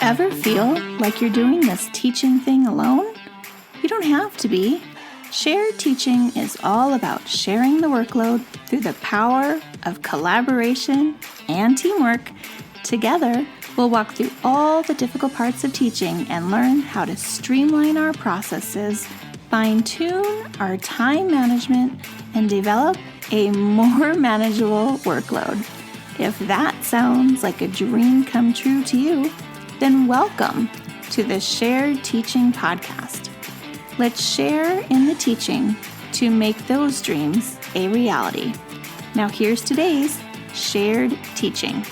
Ever feel like you're doing this teaching thing alone? You don't have to be. Shared teaching is all about sharing the workload through the power of collaboration and teamwork. Together, we'll walk through all the difficult parts of teaching and learn how to streamline our processes, fine-tune our time management, and develop a more manageable workload. If that sounds like a dream come true to you, then welcome to the Shared Teaching Podcast. Let's share in the teaching to make those dreams a reality. Now here's today's Shared Teaching.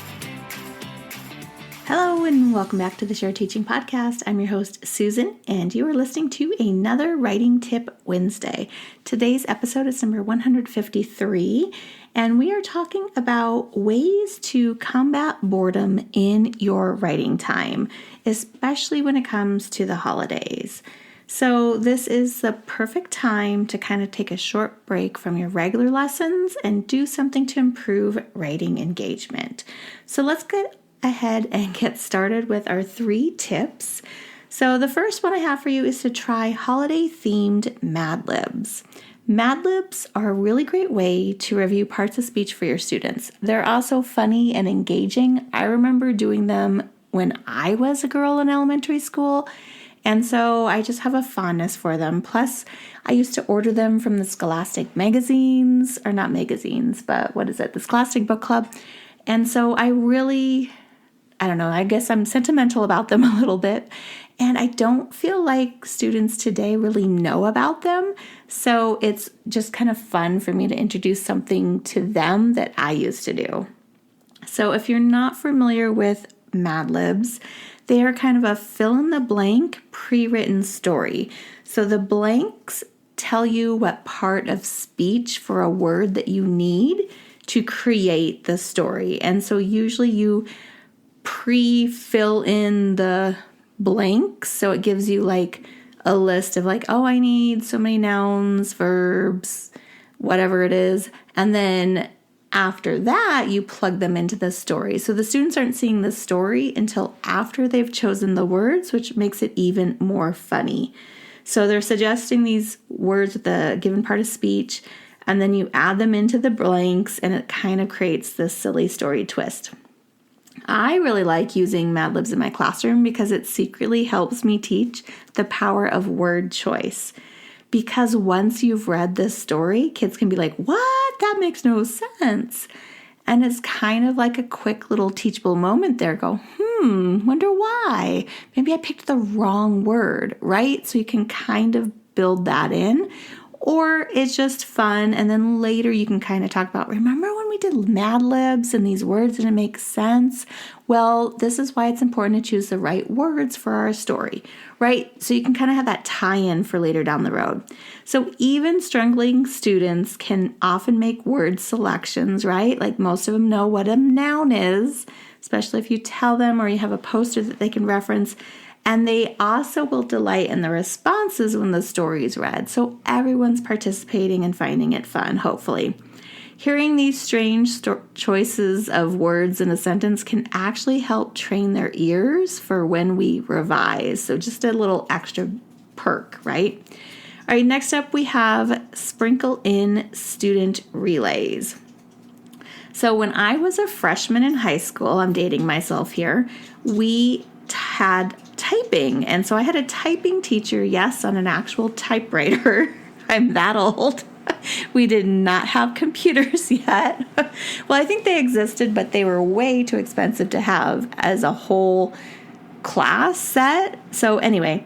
Hello and welcome back to the Shared Teaching Podcast. I'm your host, Susan, and you are listening to another Writing Tip Wednesday. Today's episode is number 153, and we are talking about ways to combat boredom in your writing time, especially when it comes to the holidays. So this is the perfect time to kind of take a short break from your regular lessons and do something to improve writing engagement. So let's get ahead and get started with our 3 tips. So the first one I have for you is to try holiday-themed Mad Libs. Mad Libs are a really great way to review parts of speech for your students. They're also funny and engaging. I remember doing them when I was a girl in elementary school, and so I just have a fondness for them. Plus, I used to order them from the Scholastic magazines, or not magazines, but the Scholastic Book Club. And so I guess I'm sentimental about them a little bit, and I don't feel like students today really know about them, so it's just kind of fun for me to introduce something to them that I used to do. So if you're not familiar with Mad Libs, they are kind of a fill-in-the-blank pre-written story. So the blanks tell you what part of speech for a word that you need to create the story, and so usually you pre-fill in the blanks, so it gives you like a list of I need so many nouns, verbs, whatever it is, and then after that you plug them into the story. So the students aren't seeing the story until after they've chosen the words, which makes it even more funny. So they're suggesting these words with the given part of speech, and then you add them into the blanks, and it kind of creates this silly story twist. I really like using Mad Libs in my classroom because it secretly helps me teach the power of word choice. Because once you've read this story, kids can be like, what? That makes no sense. And it's kind of like a quick little teachable moment there. Go, wonder why? Maybe I picked the wrong word, right? So you can kind of build that in. Or it's just fun, and then later you can kind of talk about, remember when we did Mad Libs and these words didn't make sense? Well, this is why it's important to choose the right words for our story, right? So you can kind of have that tie-in for later down the road. So even struggling students can often make word selections, right? Like most of them know what a noun is, especially if you tell them or you have a poster that they can reference. And they also will delight in the responses when the story is read. So everyone's participating and finding it fun, hopefully. Hearing these strange choices of words in a sentence can actually help train their ears for when we revise. So just a little extra perk, right? All right, next up we have sprinkle in student relays. So when I was a freshman in high school, I'm dating myself here, we had typing. And so I had a typing teacher, yes, on an actual typewriter. I'm that old. We did not have computers yet. Well, I think they existed, but they were way too expensive to have as a whole class set. So anyway,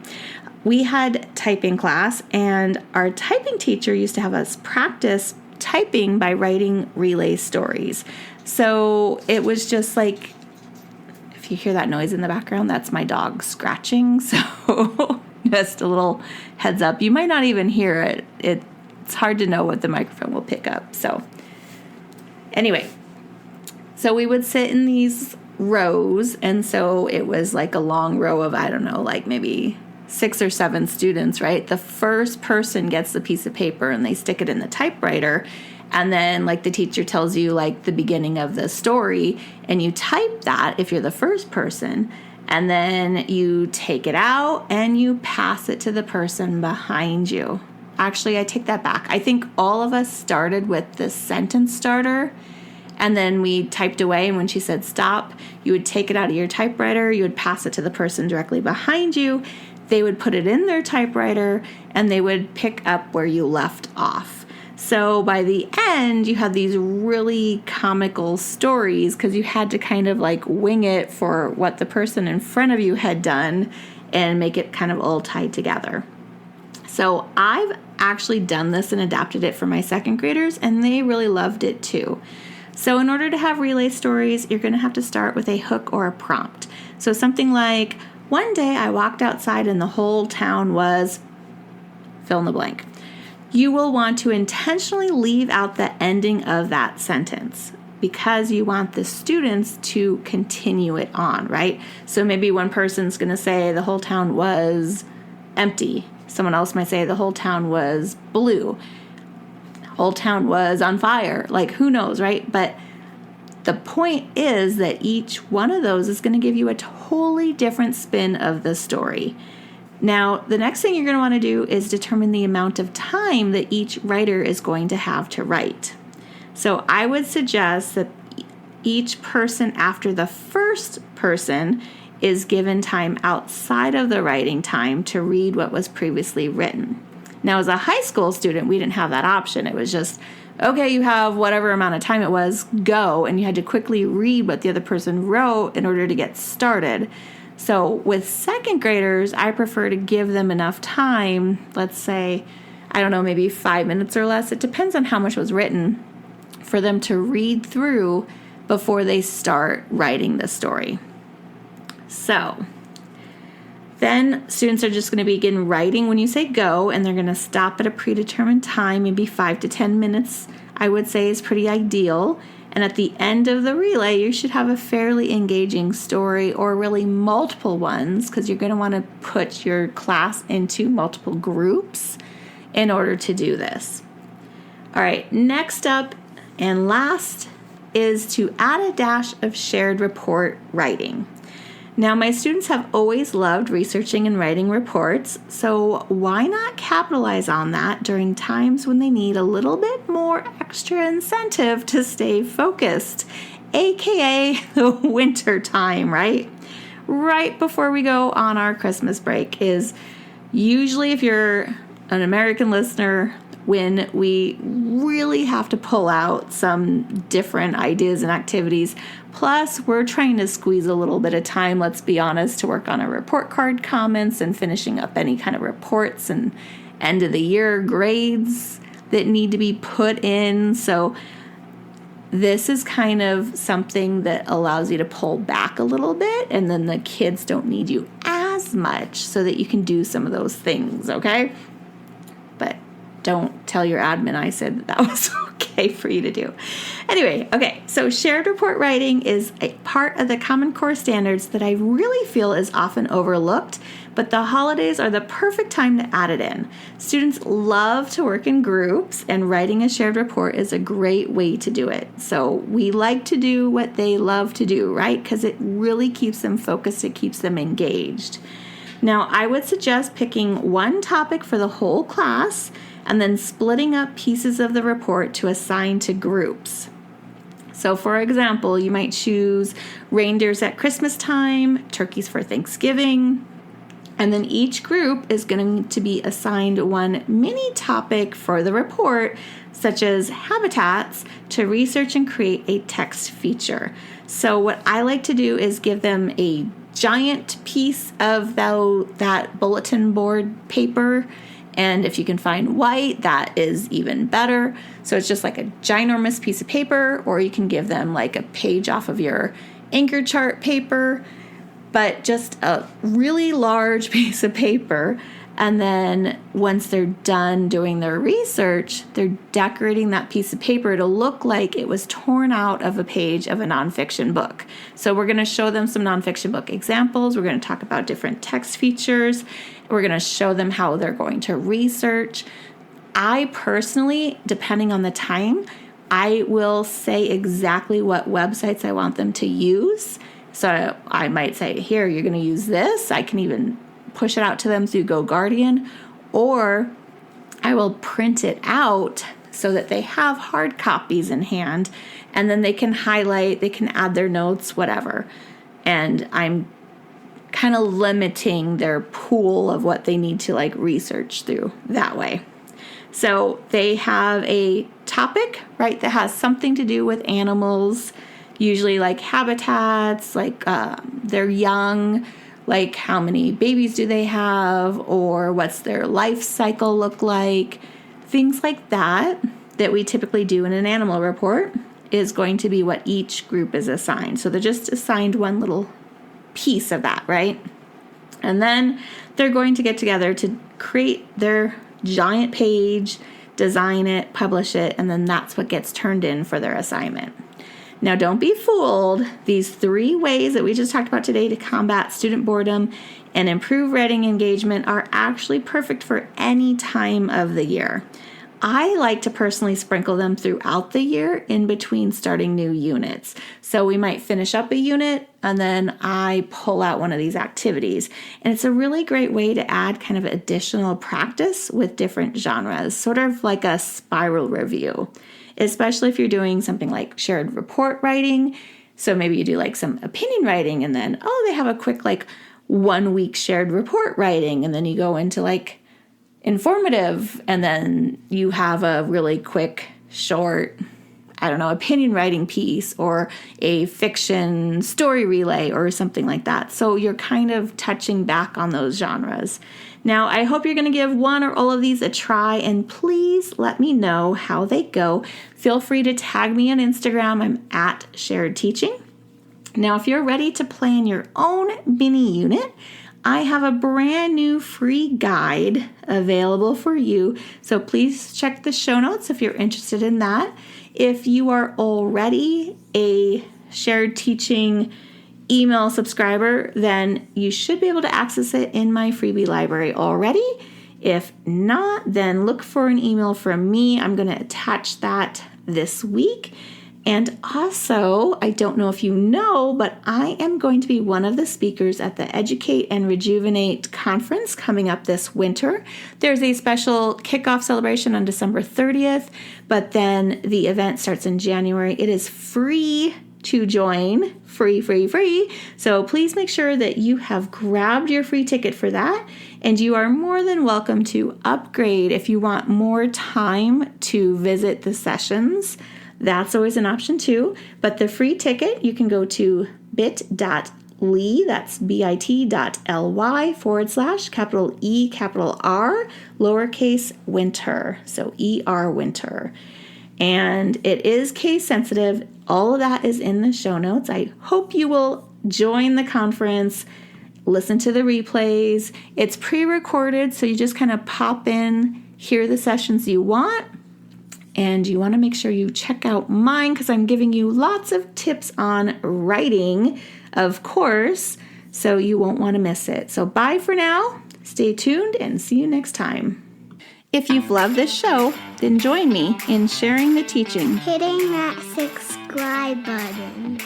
we had typing class, and our typing teacher used to have us practice typing by writing relay stories. So it was just like, if you hear that noise in the background, that's my dog scratching. So just a little heads up. You might not even hear it. It's hard to know what the microphone will pick up. So anyway, so we would sit in these rows. And so it was like a long row of, I don't know, like maybe 6 or 7 students, right? The first person gets the piece of paper and they stick it in the typewriter. And then like the teacher tells you like the beginning of the story, and you type that if you're the first person, and then you take it out and you pass it to the person behind you. Actually, I take that back. I think all of us started with the sentence starter, and then we typed away, and when she said stop, you would take it out of your typewriter, you would pass it to the person directly behind you, they would put it in their typewriter, and they would pick up where you left off. So by the end, you had these really comical stories because you had to kind of like wing it for what the person in front of you had done and make it kind of all tied together. So I've actually done this and adapted it for my second graders, and they really loved it too. So in order to have relay stories, you're going to have to start with a hook or a prompt. So something like, one day I walked outside and the whole town was fill in the blank. You will want to intentionally leave out the ending of that sentence because you want the students to continue it on, right? So maybe one person's going to say the whole town was empty. Someone else might say the whole town was blue. The whole town was on fire. Like, who knows, right? But the point is that each one of those is going to give you a totally different spin of the story. Now, the next thing you're going to want to do is determine the amount of time that each writer is going to have to write. So I would suggest that each person after the first person is given time outside of the writing time to read what was previously written. Now, as a high school student, we didn't have that option. It was just, okay, you have whatever amount of time it was, go, and you had to quickly read what the other person wrote in order to get started. So with second graders, I prefer to give them enough time, let's say, I don't know, maybe 5 minutes or less. It depends on how much was written for them to read through before they start writing the story. So then students are just going to begin writing when you say go, and they're going to stop at a predetermined time, maybe 5 to 10 minutes, I would say is pretty ideal. And at the end of the relay, you should have a fairly engaging story, or really multiple ones, because you're going to want to put your class into multiple groups in order to do this. All right, next up and last is to add a dash of shared report writing. Now, my students have always loved researching and writing reports, so why not capitalize on that during times when they need a little bit more extra incentive to stay focused, aka the winter time, right? Right before we go on our Christmas break is usually, if you're an American listener, when we really have to pull out some different ideas and activities. Plus, we're trying to squeeze a little bit of time, let's be honest, to work on our report card comments and finishing up any kind of reports and end of the year grades that need to be put in. So this is kind of something that allows you to pull back a little bit, and then the kids don't need you as much so that you can do some of those things, okay? But don't tell your admin I said that was okay for you to do. Anyway, okay, so shared report writing is a part of the Common Core standards that I really feel is often overlooked, but the holidays are the perfect time to add it in. Students love to work in groups, and writing a shared report is a great way to do it. So we like to do what they love to do, right? Because it really keeps them focused, it keeps them engaged. Now, I would suggest picking one topic for the whole class and then splitting up pieces of the report to assign to groups. So, for example, you might choose reindeers at Christmas time, turkeys for Thanksgiving, and then each group is going to be assigned one mini topic for the report, such as habitats, to research and create a text feature. So what I like to do is give them a giant piece of that bulletin board paper, and if you can find white, that is even better. So it's just like a ginormous piece of paper, or you can give them like a page off of your anchor chart paper, but just a really large piece of paper. And then once they're done doing their research, they're decorating that piece of paper to look like it was torn out of a page of a nonfiction book. So we're going to show them some nonfiction book examples. We're going to talk about different text features. We're going to show them how they're going to research. I personally, depending on the time, I will say exactly what websites I want them to use. So I might say, here, you're going to use this. I can even push it out to them through GoGuardian, or I will print it out so that they have hard copies in hand, and then they can highlight, they can add their notes, whatever. And I'm kind of limiting their pool of what they need to like research through that way. So they have a topic, right, that has something to do with animals, usually like habitats, like they're young, like how many babies do they have, or what's their life cycle look like. Things like that we typically do in an animal report is going to be what each group is assigned. So they're just assigned one little piece of that, right? And then they're going to get together to create their giant page, design it, publish it, and then that's what gets turned in for their assignment. Now, don't be fooled. These 3 ways that we just talked about today to combat student boredom and improve writing engagement are actually perfect for any time of the year. I like to personally sprinkle them throughout the year in between starting new units. So we might finish up a unit and then I pull out one of these activities. And it's a really great way to add kind of additional practice with different genres, sort of like a spiral review, especially if you're doing something like shared report writing. So maybe you do like some opinion writing and then, they have a quick like 1 week shared report writing. And then you go into like informative, and then you have a really quick, short, opinion writing piece or a fiction story relay or something like that. So you're kind of touching back on those genres. Now, I hope you're going to give one or all of these a try, and please let me know how they go. Feel free to tag me on Instagram. I'm at Shared Teaching. Now, if you're ready to plan your own mini unit, I have a brand new free guide available for you. So please check the show notes if you're interested in that. If you are already a Shared Teaching email subscriber, then you should be able to access it in my freebie library already. If not, then look for an email from me. I'm going to attach that this week. And also, I don't know if you know, but I am going to be one of the speakers at the Educate and Rejuvenate conference coming up this winter. There's a special kickoff celebration on December 30th, but then the event starts in January. It is free to join, free. So please make sure that you have grabbed your free ticket for that, and you are more than welcome to upgrade if you want more time to visit the sessions. That's always an option too. But the free ticket, you can go to bit.ly, that's bit.ly / capital E, capital R, lowercase winter. So ER winter. And it is case sensitive. All of that is in the show notes. I hope you will join the conference, listen to the replays. It's pre-recorded, so you just kind of pop in, hear the sessions you want. And you want to make sure you check out mine because I'm giving you lots of tips on writing, of course, so you won't want to miss it. So bye for now. Stay tuned and see you next time. If you've loved this show, then join me in sharing the teaching, hitting that subscribe button,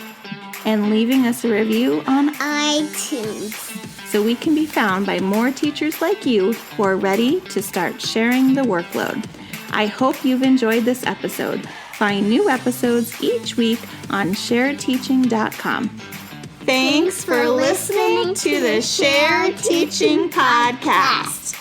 and leaving us a review on iTunes so we can be found by more teachers like you who are ready to start sharing the workload. I hope you've enjoyed this episode. Find new episodes each week on sharedteaching.com. Thanks for listening to the Shared Teaching Podcast.